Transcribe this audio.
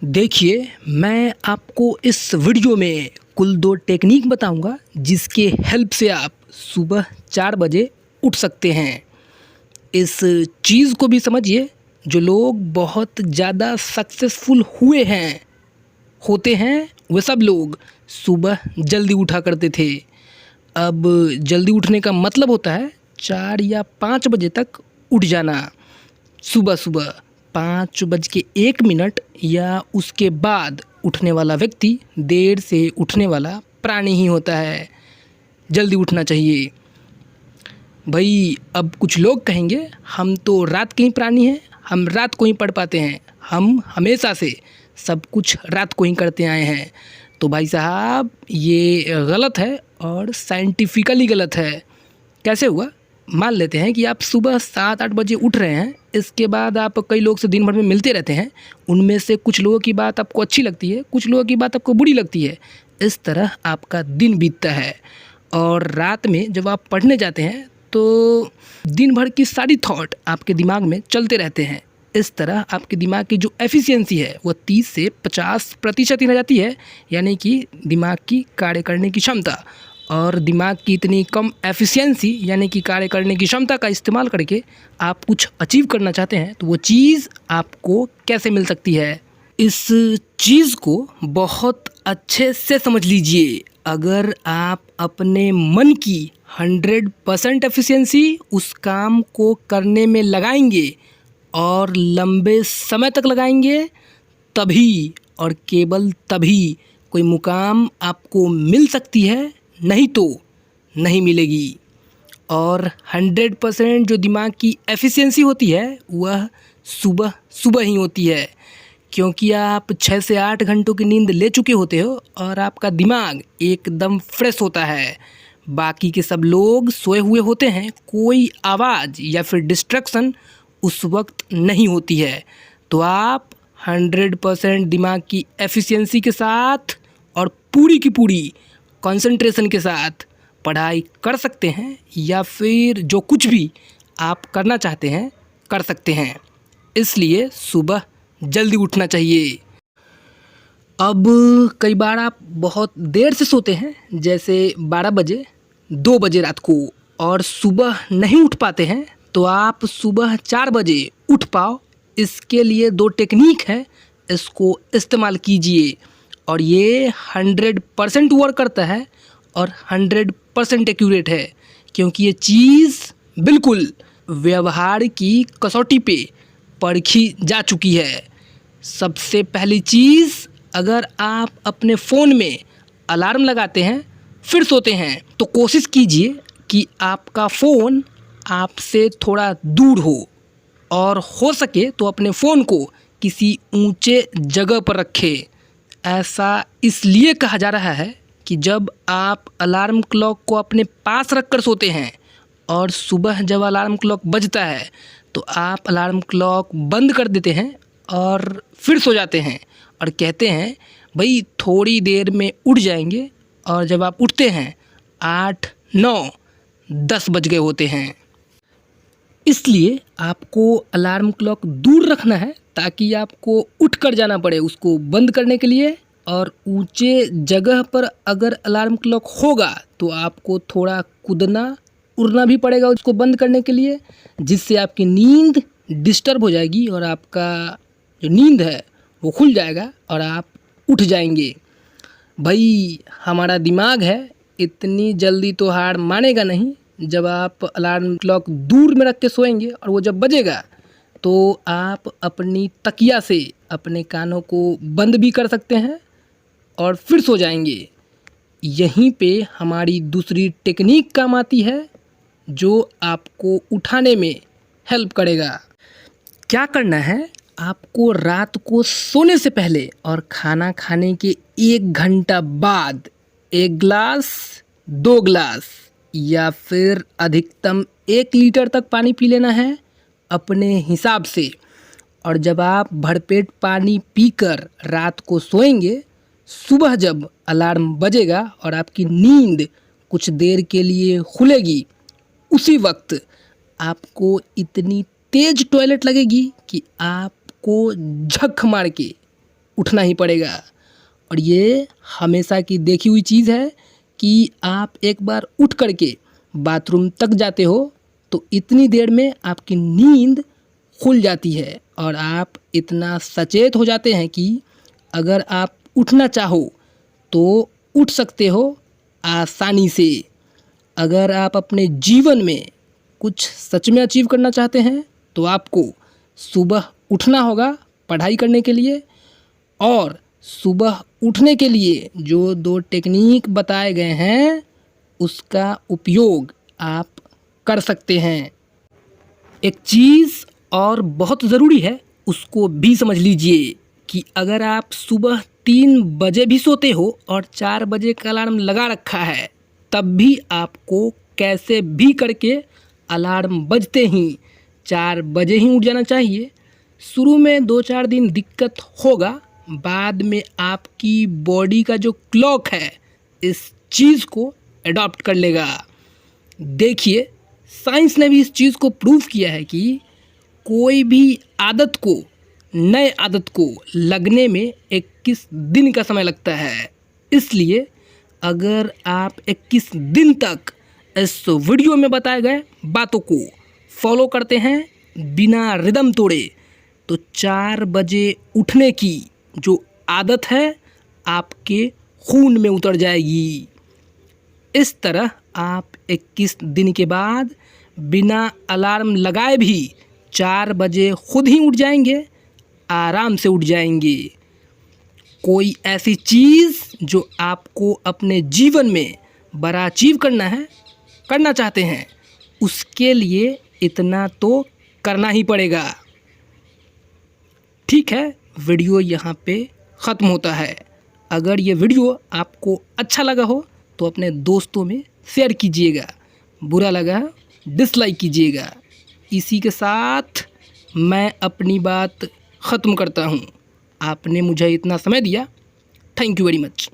देखिए, मैं आपको इस वीडियो में कुल 2 टेक्नीक बताऊंगा जिसके हेल्प से आप सुबह 4 बजे उठ सकते हैं। इस चीज़ को भी समझिए, जो लोग बहुत ज़्यादा सक्सेसफुल होते हैं, वे सब लोग सुबह जल्दी उठा करते थे। अब जल्दी उठने का मतलब होता है 4 या 5 बजे तक उठ जाना। सुबह-सुबह 5:01 या उसके बाद उठने वाला व्यक्ति देर से उठने वाला प्राणी ही होता है। जल्दी उठना चाहिए। भई अब कुछ लोग कहेंगे हम तो रात के ही प्राणी हैं, हम रात को ही पढ़ पाते हैं, हम हमेशा से सब कुछ रात को ही करते आए हैं। तो भाई साहब ये गलत है और साइंटिफिकली गलत है। कैसे हुआ? मान लेते हैं कि आप सुबह 7-8 बजे उठ रहे हैं, इसके बाद आप कई लोग से दिन भर में मिलते रहते हैं। उनमें से कुछ लोगों की बात आपको अच्छी लगती है, कुछ लोगों की बात आपको बुरी लगती है। इस तरह आपका दिन बीतता है और रात में जब आप पढ़ने जाते हैं तो दिन भर की सारी थॉट आपके दिमाग में चलते रहते हैं। इस तरह आपके दिमाग की जो एफिशिएंसी है वो 30 से 50% ही रह जाती है, यानी कि दिमाग की कार्य करने की क्षमता। और दिमाग की इतनी कम एफिशिएंसी यानी कि कार्य करने की क्षमता का इस्तेमाल करके आप कुछ अचीव करना चाहते हैं तो वो चीज़ आपको कैसे मिल सकती है? इस चीज़ को बहुत अच्छे से समझ लीजिए। अगर आप अपने मन की 100% एफिशिएंसी उस काम को करने में लगाएंगे और लंबे समय तक लगाएंगे, तभी और केवल तभी कोई मुकाम आपको मिल सकती है, नहीं तो नहीं मिलेगी। और 100% जो दिमाग की एफिशिएंसी होती है वह सुबह सुबह ही होती है, क्योंकि आप 6 से 8 घंटों की नींद ले चुके होते हो और आपका दिमाग एकदम फ्रेश होता है। बाकी के सब लोग सोए हुए होते हैं, कोई आवाज़ या फिर डिस्ट्रैक्शन उस वक्त नहीं होती है। तो आप 100% दिमाग की एफिशिएंसी के साथ और पूरी की पूरी कंसंट्रेशन के साथ पढ़ाई कर सकते हैं या फिर जो कुछ भी आप करना चाहते हैं कर सकते हैं। इसलिए सुबह जल्दी उठना चाहिए। अब कई बार आप बहुत देर से सोते हैं, जैसे 12 बजे, 2 बजे रात को, और सुबह नहीं उठ पाते हैं, तो आप सुबह 4 बजे उठ पाओ, इसके लिए 2 टेक्नीक है, इसको इस्तेमाल कीजिए। और ये 100% वर्क करता है और 100% एक्यूरेट है, क्योंकि ये चीज़ बिल्कुल व्यवहार की कसौटी पे परखी जा चुकी है। सबसे पहली चीज़, अगर आप अपने फ़ोन में अलार्म लगाते हैं फिर सोते हैं, तो कोशिश कीजिए कि आपका फ़ोन आपसे थोड़ा दूर हो, और हो सके तो अपने फ़ोन को किसी ऊंचे जगह पर रखें। ऐसा इसलिए कहा जा रहा है कि जब आप अलार्म क्लॉक को अपने पास रखकर सोते हैं और सुबह जब अलार्म क्लॉक बजता है तो आप अलार्म क्लॉक बंद कर देते हैं और फिर सो जाते हैं और कहते हैं भाई थोड़ी देर में उठ जाएंगे, और जब आप उठते हैं 8, 9, 10 बज गए होते हैं। इसलिए आपको अलार्म क्लॉक दूर रखना है ताकि आपको उठ कर जाना पड़े उसको बंद करने के लिए। और ऊंचे जगह पर अगर अलार्म क्लॉक होगा तो आपको थोड़ा कूदना उड़ना भी पड़ेगा उसको बंद करने के लिए, जिससे आपकी नींद डिस्टर्ब हो जाएगी और आपका जो नींद है वो खुल जाएगा और आप उठ जाएंगे। भाई हमारा दिमाग है, इतनी जल्दी तो हार मानेगा नहीं। जब आप अलार्म क्लॉक दूर में रख के सोएंगे और वो जब बजेगा तो आप अपनी तकिया से अपने कानों को बंद भी कर सकते हैं और फिर सो जाएंगे। यहीं पे हमारी दूसरी टेक्निक काम आती है जो आपको उठाने में हेल्प करेगा। क्या करना है, आपको रात को सोने से पहले और खाना खाने के 1 घंटा बाद 1 गिलास, 2 गिलास या फिर अधिकतम 1 लीटर तक पानी पी लेना है अपने हिसाब से। और जब आप भरपेट पानी पीकर रात को सोएंगे, सुबह जब अलार्म बजेगा और आपकी नींद कुछ देर के लिए खुलेगी, उसी वक्त आपको इतनी तेज़ टॉयलेट लगेगी कि आपको झक मार के उठना ही पड़ेगा। और ये हमेशा की देखी हुई चीज़ है कि आप एक बार उठ करके बाथरूम तक जाते हो तो इतनी देर में आपकी नींद खुल जाती है और आप इतना सचेत हो जाते हैं कि अगर आप उठना चाहो तो उठ सकते हो आसानी से। अगर आप अपने जीवन में कुछ सच में अचीव करना चाहते हैं तो आपको सुबह उठना होगा पढ़ाई करने के लिए। और सुबह उठने के लिए जो 2 टेक्निक बताए गए हैं उसका उपयोग आप कर सकते हैं। एक चीज़ और बहुत ज़रूरी है, उसको भी समझ लीजिए कि अगर आप सुबह 3 बजे भी सोते हो और 4 बजे का अलार्म लगा रखा है तब भी आपको कैसे भी करके अलार्म बजते ही 4 बजे ही उठ जाना चाहिए। शुरू में 2-4 दिन दिक्कत होगा, बाद में आपकी बॉडी का जो क्लॉक है इस चीज़ को अडॉप्ट कर लेगा। देखिए, साइंस ने भी इस चीज़ को प्रूव किया है कि कोई भी नए आदत को लगने में 21 दिन का समय लगता है। इसलिए अगर आप 21 दिन तक इस वीडियो में बताए गए बातों को फॉलो करते हैं बिना रिदम तोड़े तो 4 बजे उठने की जो आदत है आपके खून में उतर जाएगी। इस तरह आप 21 दिन के बाद बिना अलार्म लगाए भी 4 बजे खुद ही उठ जाएंगे, आराम से उठ जाएंगे। कोई ऐसी चीज़ जो आपको अपने जीवन में बड़ा अचीव करना चाहते हैं, उसके लिए इतना तो करना ही पड़ेगा। ठीक है, वीडियो यहाँ पे ख़त्म होता है। अगर ये वीडियो आपको अच्छा लगा हो तो अपने दोस्तों में शेयर कीजिएगा, बुरा लगा डिसलाइक कीजिएगा। इसी के साथ मैं अपनी बात ख़त्म करता हूँ। आपने मुझे इतना समय दिया, थैंक यू वेरी मच।